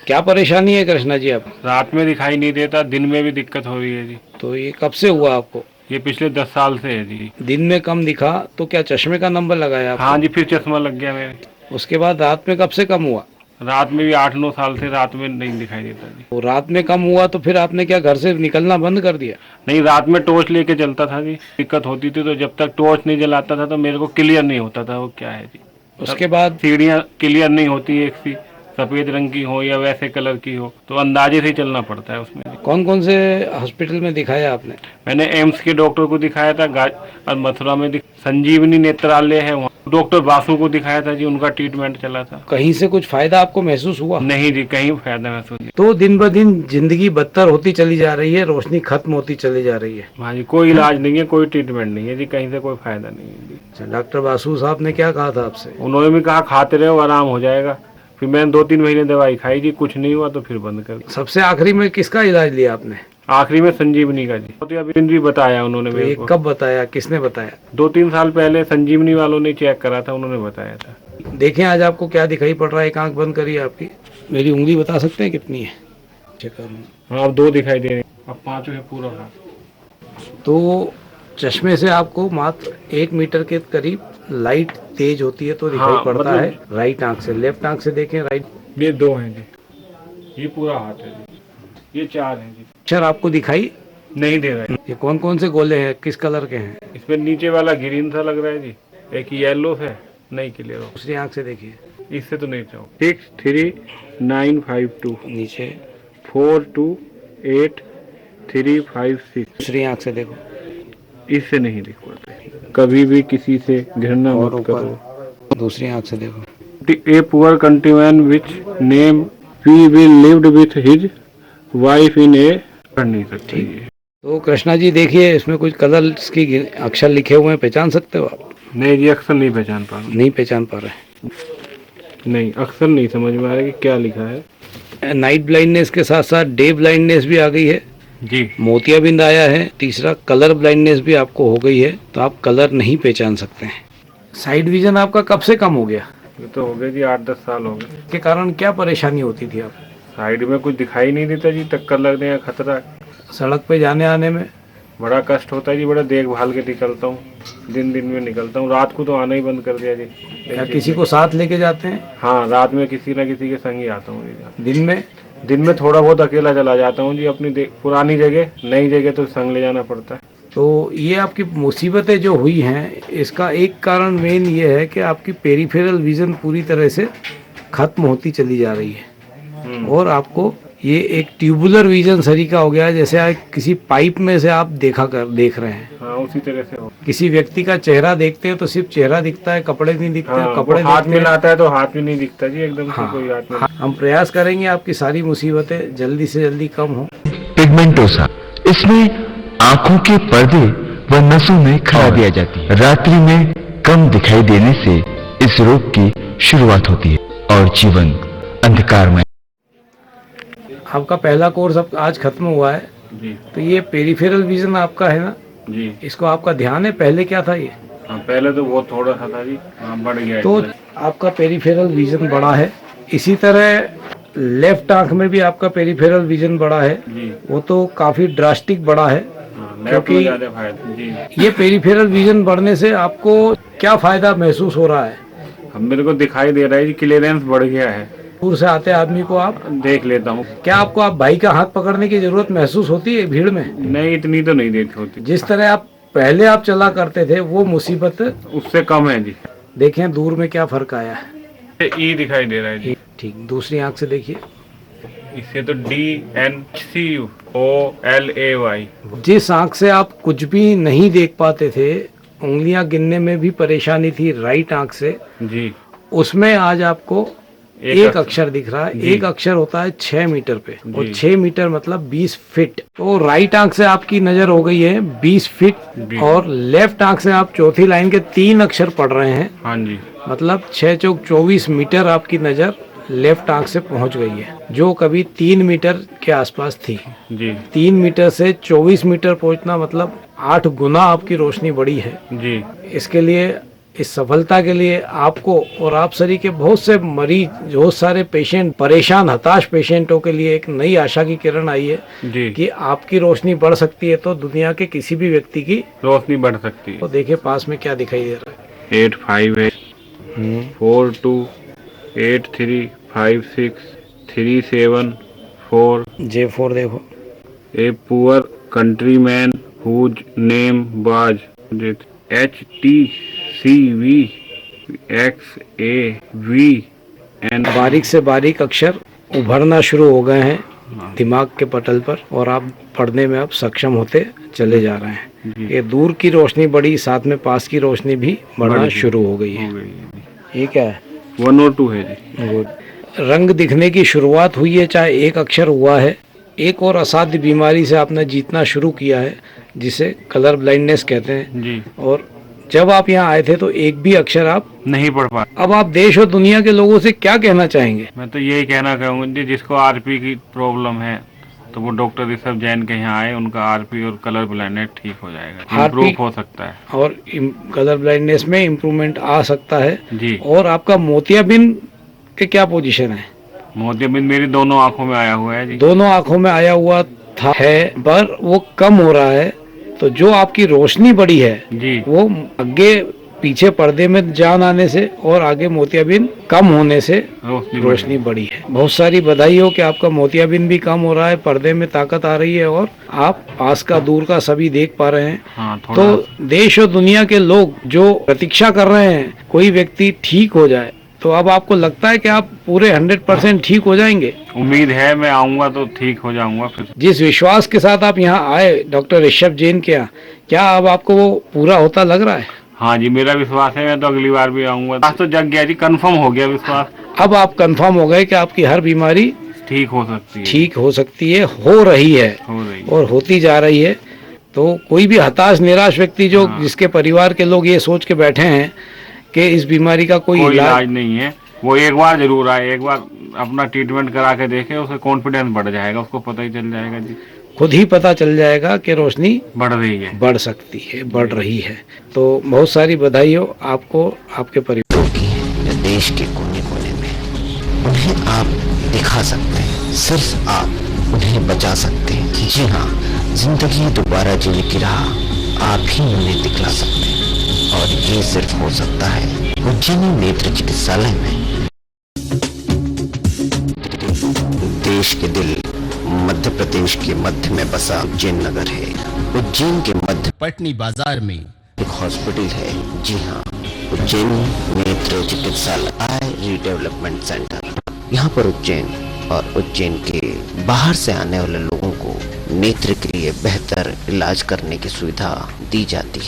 क्या परेशानी है कृष्णा जी आप? रात में दिखाई नहीं देता, दिन में भी दिक्कत हो रही है जी। तो ये कब से हुआ आपको? ये पिछले 10 साल से है जी। दिन में कम दिखा तो क्या चश्मे का नंबर लगाया हाँ आपको? जी, फिर चश्मा लग गया मेरे। उसके बाद रात में कब से कम हुआ? रात में भी 8-9 साल से रात में नहीं दिखाई देता जी। तो रात में कम हुआ तो फिर आपने क्या घर से निकलना बंद कर दिया? नहीं, रात में टॉर्च लेके चलता था जी। दिक्कत होती थी तो जब तक टॉर्च नहीं जलाता था तो मेरे को क्लियर नहीं होता था वो क्या है जी। उसके बाद सीढ़ियाँ क्लियर नहीं होती, एक सी सफेद रंग की हो या वैसे कलर की हो तो अंदाजे से ही चलना पड़ता है उसमें जी। कौन कौन से हॉस्पिटल में दिखाया आपने? मैंने एम्स के डॉक्टर को दिखाया था, और मथुरा में संजीवनी नेत्रालय है, वहाँ डॉक्टर बासु को दिखाया था जी, उनका ट्रीटमेंट चला था। कहीं से कुछ फायदा आपको महसूस हुआ? नहीं जी, कहीं फायदा महसूस नहीं। तो दिन ब दिन जिंदगी बदतर होती चली जा रही है, रोशनी खत्म होती चली जा रही है। हाँ जी, कोई इलाज नहीं है, कोई ट्रीटमेंट नहीं है जी, कहीं से कोई फायदा नहीं है जी। अच्छा, डॉक्टर बासु साहब ने क्या कहा था आपसे? उन्होंने भी कहा खाते रहो, आराम हो जाएगा। फिर मैंने 2-3 महीने दवाई खाई जी, कुछ नहीं हुआ तो फिर बंद कर दी। सबसे आखिरी में किसका इलाज लिया आपने? आखिरी में संजीवनी का जी। तो अभी दिन भी बताया उन्होंने तो मेरे ये को। कब बताया, किसने बताया? 2-3 साल पहले संजीवनी वालों ने चेक करा था, उन्होंने बताया था। देखें आज आपको क्या दिखाई पड़ रहा है, एक आंख बंद करिए आपकी। मेरी उंगली बता सकते हैं कितनी है? चेक करूँ। हाँ, अब 2 दिखाई दे रहे हैं, अब 5 है पूरा हाथ। तो चश्मे से आपको मात्र 1 मीटर के करीब लाइट तेज होती है तो दिखाई हाँ, पड़ता मतलब है राइट आंख से। लेफ्ट आंख से देखें, राइट ये 2 हैं जी, ये पूरा हाथ है जी, ये 4 हैं जी। अक्षर आपको दिखाई नहीं दे रहा है। ये कौन कौन से गोले हैं, किस कलर के हैं? इसमें नीचे वाला ग्रीन सा लग रहा है जी, एक येलो है, नहीं क्लियर हो। दूसरी आंख से देखिए, इससे तो नहीं चाहो। 63952 नीचे। 428356। दूसरी आंख से देखो, इससे नहीं दिख पाता। कभी भी किसी से घृणा और मत करो। ऊपर दूसरी आंख से देखो। A poor countryman which name we will lived with his wife in a पढ़ नहीं सकते ये। तो कृष्णा जी देखिए, इसमें कुछ कलर्स की अक्षर लिखे हुए हैं, पहचान सकते हो आप? नहीं जी, अक्सर नहीं पहचान पा रहा। नहीं पहचान पा रहे? नहीं, अक्सर नहीं समझ में आ रहा कि क्या लिखा है नाइट ब्लाइंडनेस के साथ साथ डे ब्लाइंडनेस भी आ गई है जी। मोतियाबिंद आया है, तीसरा कलर ब्लाइंडनेस भी आपको हो गई है, तो आप कलर नहीं पहचान सकते हैं। साइड विजन आपका कब से कम हो गया? ये तो हो गए जी, 8-10 साल हो गए। के कारण क्या परेशानी होती थी आप? साइड में कुछ दिखाई नहीं देता जी, टक्कर लगने का खतरा। सड़क पे जाने आने में बड़ा कष्ट होता है जी, बड़ा देखभाल के निकलता हूँ, दिन में निकलता हूँ। रात को तो आना ही बंद कर दिया जी। क्या किसी को साथ लेके जाते हैं? हाँ, रात में किसी न किसी के संग ही आता हूँ जी। दिन में थोड़ा बहुत अकेला चला जाता हूँ जी, अपनी पुरानी जगह, नई जगह तो संग ले जाना पड़ता है। तो ये आपकी मुसीबतें जो हुई हैं, इसका एक कारण मेन ये है कि आपकी पेरिफेरल विजन पूरी तरह से खत्म होती चली जा रही है और आपको ये एक ट्यूबुलर विजन सरीका हो गया है, जैसे आप किसी पाइप में से आप देख रहे हैं। हाँ, उसी तरह से हो। किसी व्यक्ति का चेहरा देखते हैं तो सिर्फ चेहरा दिखता है, कपड़े नहीं दिखते हैं। हाँ, कपड़े हाथ देखते हैं मिलाता है तो हाथ भी नहीं दिखता जी, एकदम से हाँ, कोई हाथ में। हम प्रयास करेंगे आपकी सारी मुसीबतें जल्दी से जल्दी कम हो। पिगमेंटोसा, इसमें आंखों के पर्दे व नसों में खराबी आ जाती है। रात्रि में कम दिखाई देने से इस रोग की शुरुआत होती है और जीवन अंधकारमय। आपका पहला कोर्स अब आज खत्म हुआ है जी तो ये पेरिफेरल विजन आपका है ना, जी। इसको आपका ध्यान है? पहले क्या था ये? हाँ, पहले तो बहुत थोड़ा सा था जी, हाँ, बढ़ गया तो है। आपका पेरिफेरल विजन बड़ा है। इसी तरह लेफ्ट आंख में भी आपका पेरिफेरल विजन बड़ा है, जी। वो तो काफी ड्रास्टिक बड़ा है। हाँ, क्योंकि ज्यादा फायदा जी। ये पेरिफेरल विजन बढ़ने से आपको क्या फायदा महसूस हो रहा है? अब मेरे को दिखाई दे रहा है जी, क्लियरेंस बढ़ गया है। दूर से आते आदमी को आप देख लेता हूँ। क्या आपको आप भाई का हाथ पकड़ने की जरूरत महसूस होती है भीड़ में? नहीं, इतनी तो नहीं देखी होती। जिस तरह आप पहले आप चला करते थे वो मुसीबत उससे कम है जी। देखें दूर में क्या फर्क आया है। ई दिखाई दे रहा है जी। ठीक, दूसरी आंख से देखिए। इससे तो DNCOLAY। जिस आंख से आप कुछ भी नहीं देख पाते थे, उंगलियां गिनने में भी परेशानी थी राइट आंख से, जी। उसमें आज आपको एक अक्षर दिख रहा है। एक अक्षर होता है 6 मीटर पे और 6 मीटर मतलब 20 फीट। तो राइट आंख से आपकी नजर हो गई है 20 फीट और लेफ्ट आंख से आप चौथी लाइन के 3 अक्षर पढ़ रहे हैं। हाँ जी। मतलब 6 चौक 24 मीटर आपकी नजर लेफ्ट आंख से पहुंच गई है, जो कभी 3 मीटर के आसपास थी जी। 3 मीटर से 24 मीटर पहुंचना मतलब 8 गुना आपकी रोशनी बढ़ी है जी। इसके लिए इस सफलता के लिए आपको और आप सभी के बहुत से मरीज, बहुत सारे पेशेंट, परेशान हताश पेशेंटों के लिए एक नई आशा की किरण आई है जी, कि आपकी रोशनी बढ़ सकती है तो दुनिया के किसी भी व्यक्ति की। रोशनी बढ़ सकती है। तो देखिए पास में क्या दिखाई दे रहा 85 है। 42835637 J4 देखो। A poor countryman whose name was HTCVXAVN। बारीक से बारीक अक्षर उभरना शुरू हो गए हैं दिमाग के पटल पर और आप पढ़ने में अब सक्षम होते चले जा रहे हैं। ये दूर की रोशनी बढ़ी, साथ में पास की रोशनी भी बढ़ना शुरू हो गई है। ये क्या है? 102 है जी। गुड। रंग दिखने की शुरुआत हुई है, चाहे एक अक्षर हुआ है। एक और असाध्य बीमारी से आपने जीतना शुरू किया है जिसे कलर ब्लाइंडनेस कहते हैं जी। और जब आप यहाँ आए थे तो एक भी अक्षर आप नहीं पढ़ पा। अब आप देश और दुनिया के लोगों से क्या कहना चाहेंगे? मैं तो यही कहना चाहूंगा जी, जिसको आरपी की प्रॉब्लम है तो वो डॉक्टर ऋषभ जैन के यहाँ आए, उनका आरपी और कलर ब्लाइंडनेस ठीक हो जाएगा, इम्प्रूव हो सकता है और कलर ब्लाइंडनेस में इम्प्रूवमेंट आ सकता है जी। और आपका मोतियाबिंद के क्या पोजीशन है? मोतियाबिंद मेरी दोनों आंखों में आया हुआ है जी। दोनों आंखों में आया हुआ था है पर वो कम हो रहा है, तो जो आपकी रोशनी बढ़ी है जी, वो आगे पीछे पर्दे में जान आने से और आगे मोतियाबिंद कम होने से रोशनी बढ़ी है। बहुत सारी बधाई हो कि आपका मोतियाबिंद भी कम हो रहा है, पर्दे में ताकत आ रही है और आप पास का दूर का सभी देख पा रहे हैं। हाँ, तो देश और दुनिया के लोग जो प्रतीक्षा कर रहे हैं कोई व्यक्ति ठीक हो जाए, तो अब आपको लगता है कि आप पूरे 100% ठीक हो जाएंगे? उम्मीद है, मैं आऊंगा तो ठीक हो जाऊंगा फिर। जिस विश्वास के साथ आप यहाँ आए डॉक्टर ऋषभ जैन के यहाँ, क्या अब आपको वो पूरा होता लग रहा है? हाँ जी, मेरा विश्वास है, मैं तो अगली बार भी आऊंगा। आज तो जग गया जी, कंफर्म हो गया विश्वास। अब आप कंफर्म हो गए कि आपकी हर बीमारी ठीक हो सकती है, ठीक हो सकती है, हो रही है और होती जा रही है। तो कोई भी हताश निराश व्यक्ति जो जिसके परिवार के लोग ये सोच के बैठे हैं कि इस बीमारी का कोई इलाज नहीं है, वो एक बार जरूर आए, एक बार अपना ट्रीटमेंट करा के देखे, उसे कॉन्फिडेंस बढ़ जाएगा, उसको पता ही चल जाएगा जी, खुद ही पता चल जाएगा कि रोशनी बढ़ रही है, बढ़ सकती है, बढ़ रही है। तो बहुत सारी बधाई हो आपको, आपके परिवार की देश के कोने कोने में उन्हें आप दिखा सकते हैं, सिर्फ आप उन्हें बचा सकते हैं। जी हाँ, जिंदगी दोबारा जीने की राह आप ही उन्हें दिखला सकते हैं और ये सिर्फ हो सकता है उज्जैनी नेत्र चिकित्सालय में। देश के दिल मध्य प्रदेश के मध्य में बसा उज्जैन नगर है। उज्जैन के मध्य पटनी बाजार में एक हॉस्पिटल है। जी हाँ, उज्जैनी नेत्र चिकित्सालय आई रीडेवलपमेंट सेंटर। यहाँ पर उज्जैन और उज्जैन के बाहर से आने वाले लोगों को नेत्र के लिए बेहतर इलाज करने की सुविधा दी जाती है।